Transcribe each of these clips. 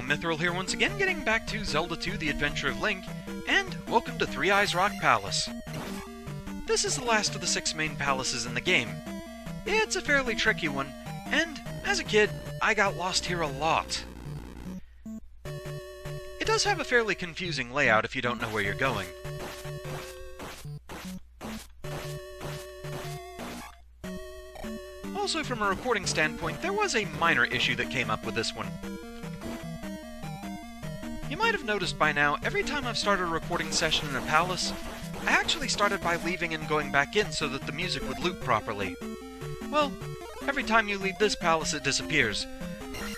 Mithril here once again, getting back to Zelda 2, The Adventure of Link, and welcome to Three Eyes Rock Palace. This is the last of the 6 main palaces in the game. It's a fairly tricky one, and as a kid, I got lost here a lot. It does have a fairly confusing layout if you don't know where you're going. Also, from a recording standpoint, there was a minor issue that came up with this one. You might have noticed by now, every time I've started a recording session in a palace, I actually started by leaving and going back in so that the music would loop properly. Well, every time you leave this palace it disappears.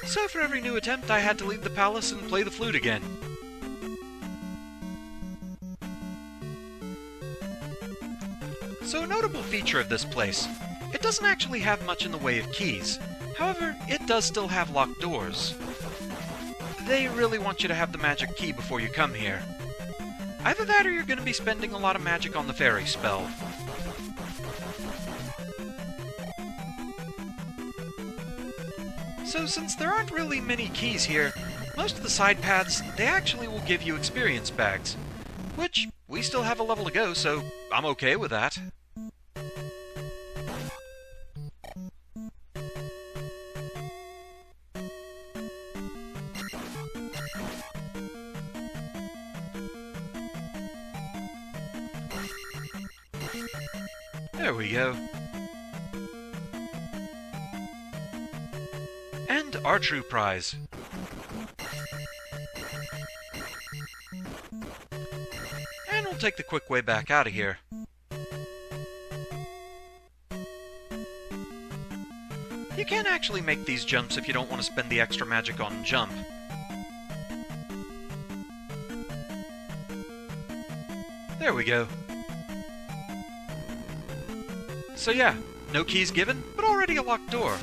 So for every new attempt I had to leave the palace and play the flute again. So a notable feature of this place, it doesn't actually have much in the way of keys. However, it does still have locked doors. They really want you to have the magic key before you come here. Either that or you're going to be spending a lot of magic on the Ferry Spill. So since there aren't really many keys here, most of the side paths, they actually will give you experience bags. Which, we still have a level to go, so I'm okay with that. There we go. And our true prize. And we'll take the quick way back out of here. You can actually make these jumps if you don't want to spend the extra magic on jump. There we go. So yeah, no keys given, but already a locked door.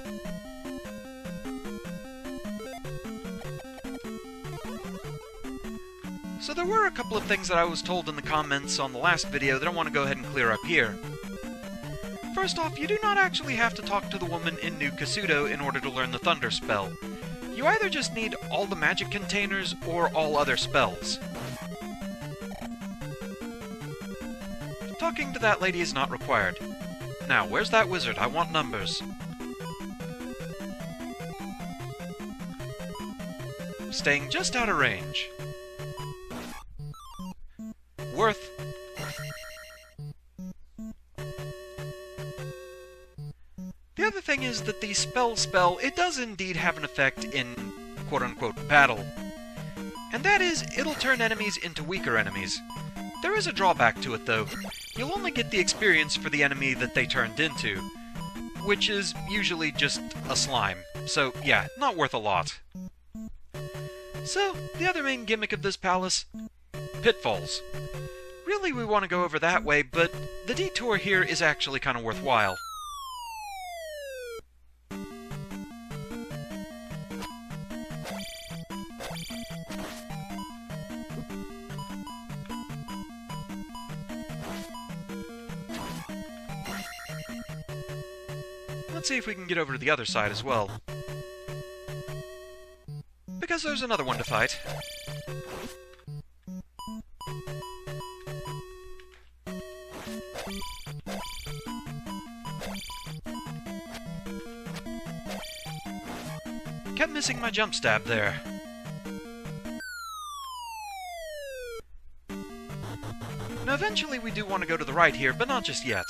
So there were a couple of things that I was told in the comments on the last video that I want to go ahead and clear up here. First off, you do not actually have to talk to the woman in New Kasuto in order to learn the Thunder spell. You either just need all the magic containers or all other spells. Talking to that lady is not required. Now, where's that wizard? I want numbers. Staying just out of range. Worth. The other thing is that the spell, it does indeed have an effect in quote-unquote battle. And that is, it'll turn enemies into weaker enemies. There is a drawback to it, though. You'll only get the experience for the enemy that they turned into, which is usually just a slime. So, yeah, not worth a lot. So, the other main gimmick of this palace? Pitfalls. Really, we want to go over that way, but the detour here is actually kind of worthwhile. Let's see if we can get over to the other side as well. Because there's another one to fight. Kept missing my jump stab there. Now eventually we do want to go to the right here, but not just yet.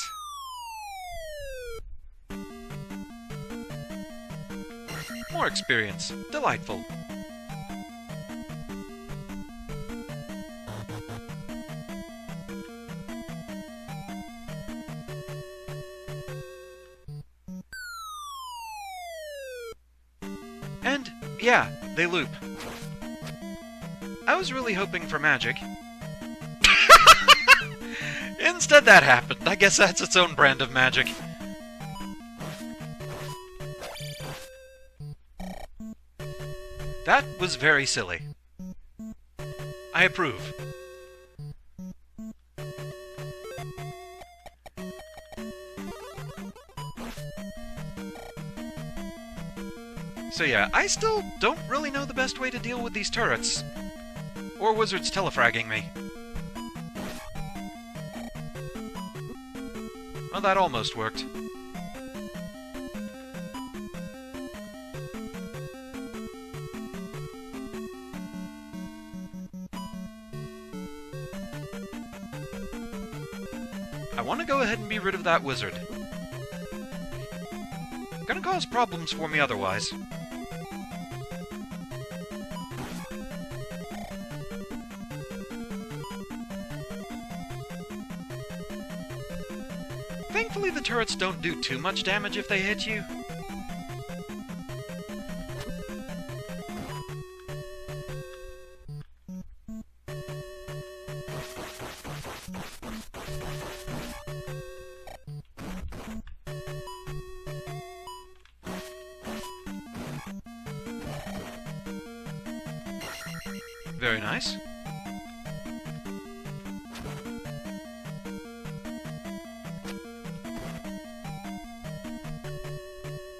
More experience. Delightful. And, yeah, they loop. I was really hoping for magic. Instead that happened. I guess that's its own brand of magic. That was very silly. I approve. So yeah, I still don't really know the best way to deal with these turrets. Or wizards telefragging me. Well, that almost worked. I want to go ahead and be rid of that wizard. Gonna cause problems for me otherwise. Thankfully, the turrets don't do too much damage if they hit you. Very nice.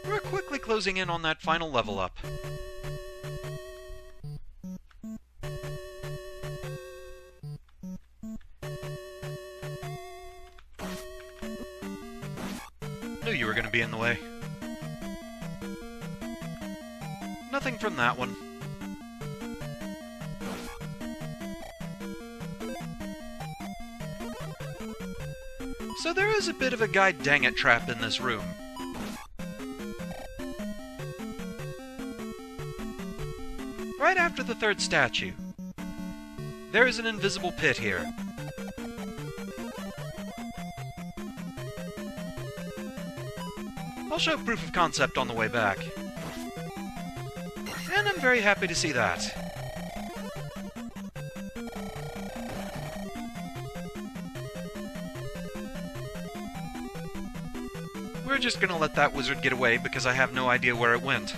We're quickly closing in on that final level up. Knew you were going to be in the way. Nothing from that one. So there is a bit of a guide dang it trap in this room. Right after the third statue, there is an invisible pit here. I'll show proof of concept on the way back. And I'm very happy to see that. We're just gonna let that wizard get away because I have no idea where it went.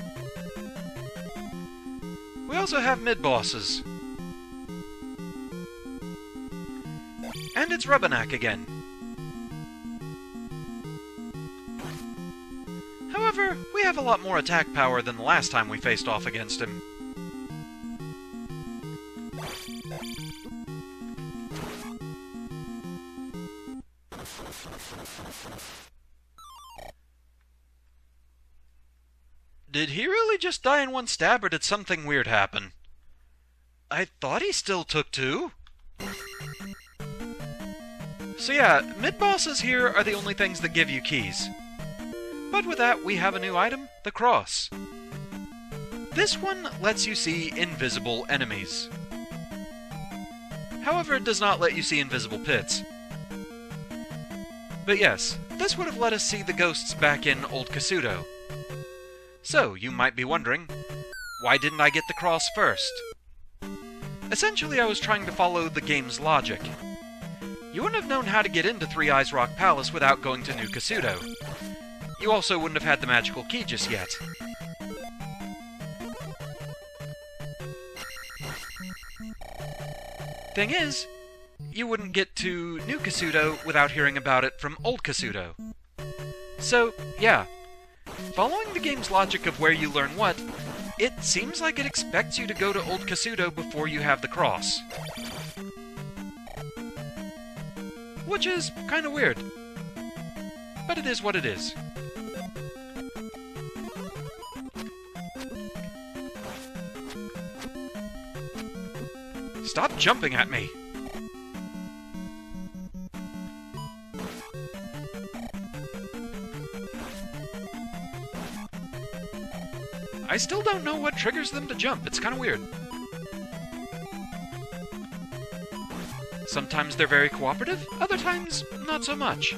We also have mid-bosses. And it's Rubberneck again. However, we have a lot more attack power than the last time we faced off against him. Did he really just die in one stab, or did something weird happen? I thought he still took two. So yeah, mid-bosses here are the only things that give you keys. But with that, we have a new item, the cross. This one lets you see invisible enemies. However, it does not let you see invisible pits. But yes, this would have let us see the ghosts back in Old Kasuto. So, you might be wondering, why didn't I get the cross first? Essentially, I was trying to follow the game's logic. You wouldn't have known how to get into Three Eyes Rock Palace without going to New Kasuto. You also wouldn't have had the magical key just yet. Thing is, you wouldn't get to New Kasuto without hearing about it from Old Kasuto. So, yeah. Following the game's logic of where you learn what, it seems like it expects you to go to Old Kasuto before you have the cross. Which is kinda weird. But it is what it is. Stop jumping at me! I still don't know what triggers them to jump. It's kind of weird. Sometimes they're very cooperative, other times not so much.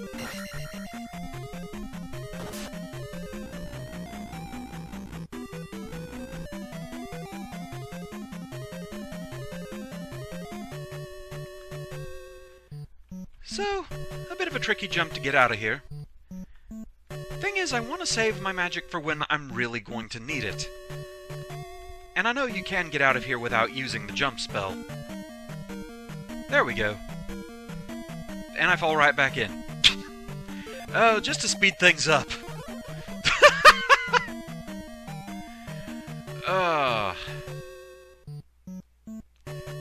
So, a bit of a tricky jump to get out of here. Thing is, I want to save my magic for when I'm really going to need it. And I know you can get out of here without using the jump spell. There we go. And I fall right back in. Oh, just to speed things up.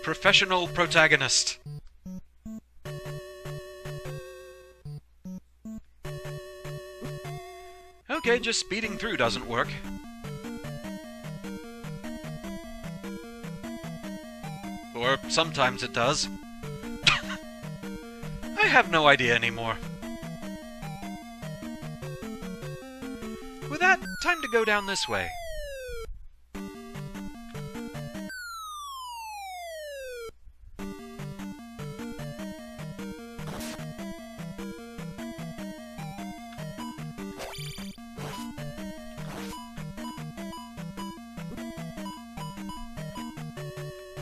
professional protagonist. Okay, just speeding through doesn't work. Or sometimes it does. I have no idea anymore. With that, time to go down this way.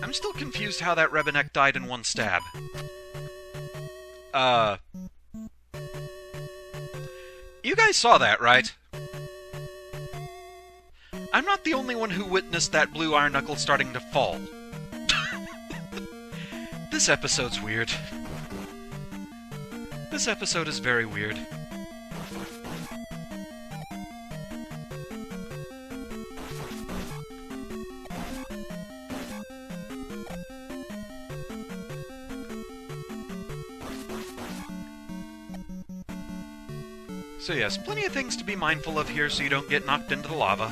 I'm still confused how that Rebenek died in one stab. You guys saw that, right? I'm not the only one who witnessed that blue iron knuckle starting to fall. This episode's weird. This episode is very weird. So yes, plenty of things to be mindful of here so you don't get knocked into the lava.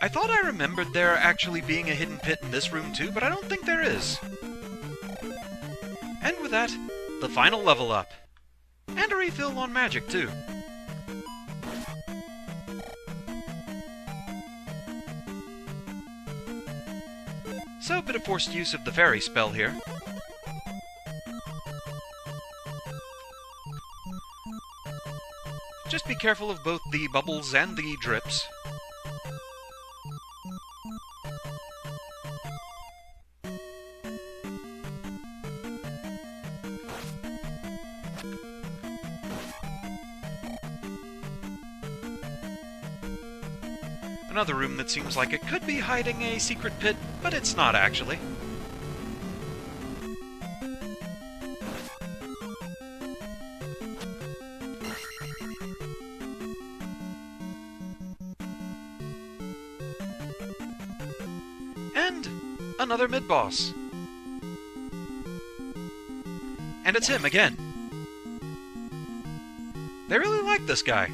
I thought I remembered there actually being a hidden pit in this room too, but I don't think there is. And with that, the final level up. And a refill on magic too. So, a bit of forced use of the Ferry Spill here. Just be careful of both the bubbles and the drips. Another room that seems like it could be hiding a secret pit, but it's not actually. And another Midboss. And it's him again. They really like this guy.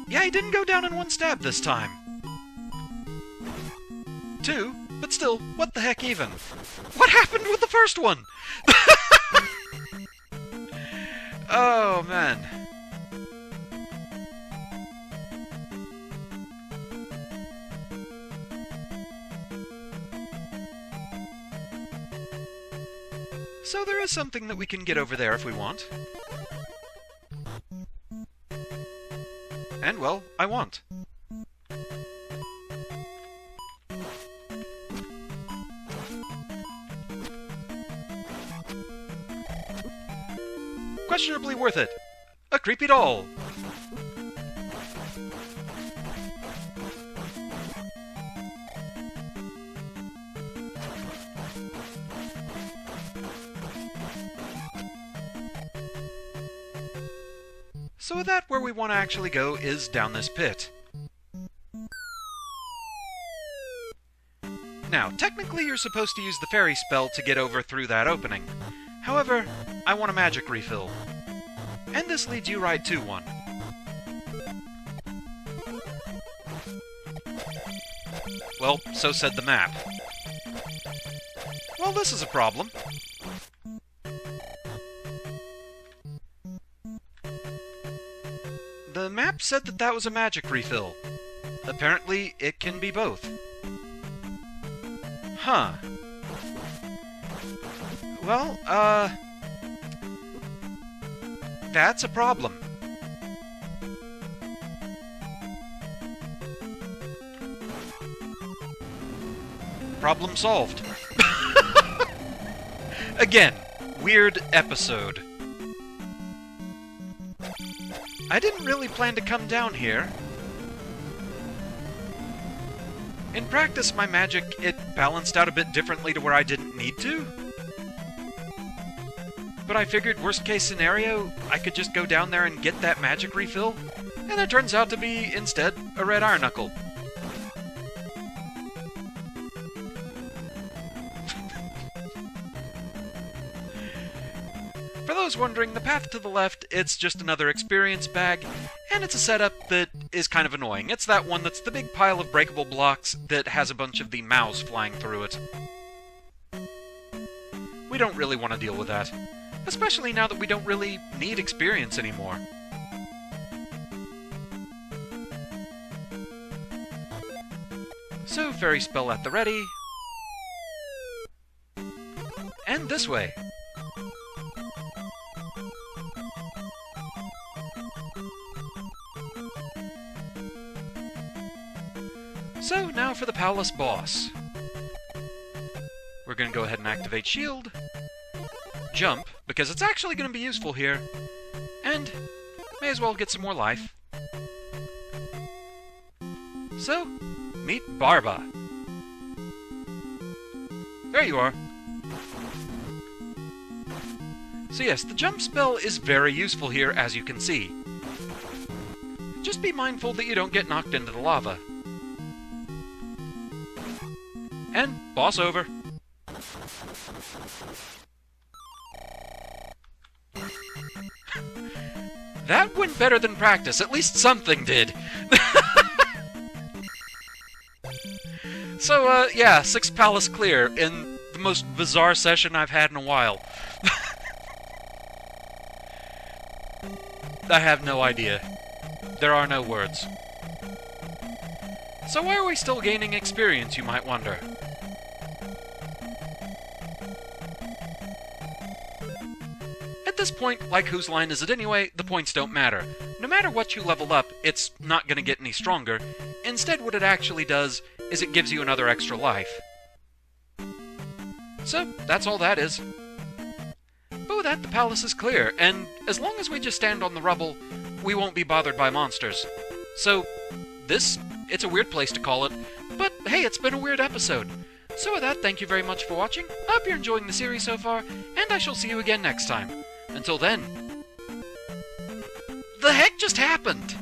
Yeah, he didn't go down in one stab this time. Two, but still, what the heck even? What happened with the first one? Oh, man. So there is something that we can get over there if we want. And, well, I want. Questionably worth it. A creepy doll. So with that, where we want to actually go is down this pit. Now, technically you're supposed to use the Ferry Spell to get over through that opening. However, I want a magic refill. And this leads you right to one. Well, so said the map. Well, this is a problem. The map said that that was a magic refill. Apparently, it can be both. Huh. Well, that's a problem. Problem solved. Again, weird episode. I didn't really plan to come down here. In practice, my magic, it balanced out a bit differently to where I didn't need to. But I figured, worst case scenario, I could just go down there and get that magic refill, and it turns out to be, instead, a red iron knuckle. For those wondering, the path to the left, it's just another experience bag, and it's a setup that is kind of annoying. It's that one that's the big pile of breakable blocks that has a bunch of the mows flying through it. We don't really want to deal with that, especially now that we don't really need experience anymore. So, Ferry Spill at the ready. And this way. So, now for the palace boss. We're going to go ahead and activate shield, jump, because it's actually going to be useful here, and may as well get some more life. So, meet Barba. There you are. So yes, the jump spell is very useful here, as you can see. Just be mindful that you don't get knocked into the lava. And boss over. That went better than practice. At least something did. So, yeah, 6th palace clear in the most bizarre session I've had in a while. I have no idea. There are no words. So why are we still gaining experience, you might wonder? At this point, like whose line is it anyway, the points don't matter. No matter what you level up, it's not going to get any stronger. Instead, what it actually does is it gives you another extra life. So, that's all that is. But with that, the palace is clear, and as long as we just stand on the rubble, we won't be bothered by monsters. So, it's a weird place to call it, but hey, it's been a weird episode. So with that, thank you very much for watching, I hope you're enjoying the series so far, and I shall see you again next time. Until then... The heck just happened?